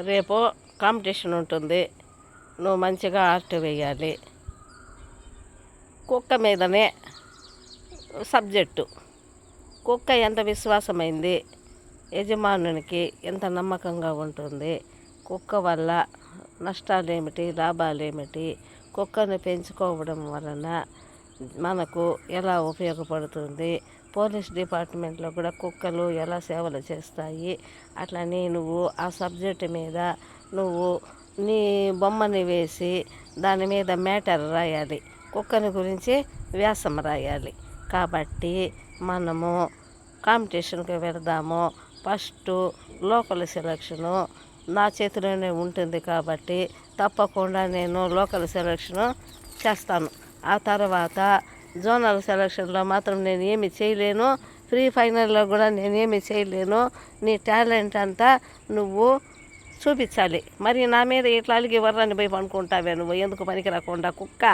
రేపు కాంపిటీషన్ ఉంటుంది, నువ్వు మంచిగా ఆర్ట్ వేయాలి. కుక్క మీదనే సబ్జెక్టు. కుక్క ఎంత విశ్వాసమైంది, యజమానునికి ఎంత నమ్మకంగా ఉంటుంది, కుక్క వల్ల నష్టాలేమిటి, లాభాలేమిటి, కుక్కను పెంచుకోవడం వలన మనకు ఎలా ఉపయోగపడుతుంది, పోలీస్ డిపార్ట్మెంట్లో కూడా కుక్కలు ఎలా సేవలు చేస్తాయి. అట్లనే నువ్వు ఆ సబ్జెక్టు మీద నువ్వు నీ బొమ్మని వేసి దాని మీద మ్యాటర్ రాయాలి, కుక్కని గురించి వ్యాసం రాయాలి. కాబట్టి మనము కాంపిటీషన్కి వెళదాము. ఫస్ట్ లోకల్ సెలక్షను నా చేతిలోనే ఉంటుంది కాబట్టి తప్పకుండా నేను లోకల్ సెలక్షను చేస్తాను. ఆ తర్వాత జోనల్ సెలక్షన్లో మాత్రం నేను ఏమి చేయలేను, ప్రీ ఫైనల్లో కూడా నేనేమి చేయలేను. నీ టాలెంట్ అంతా నువ్వు చూపించాలి. మరి నా మీద ఇట్లా అలిగి వర్రాన్ని పోయి పనుకుంటావే, నువ్వు ఎందుకు పనికి రాకుండా కుక్క?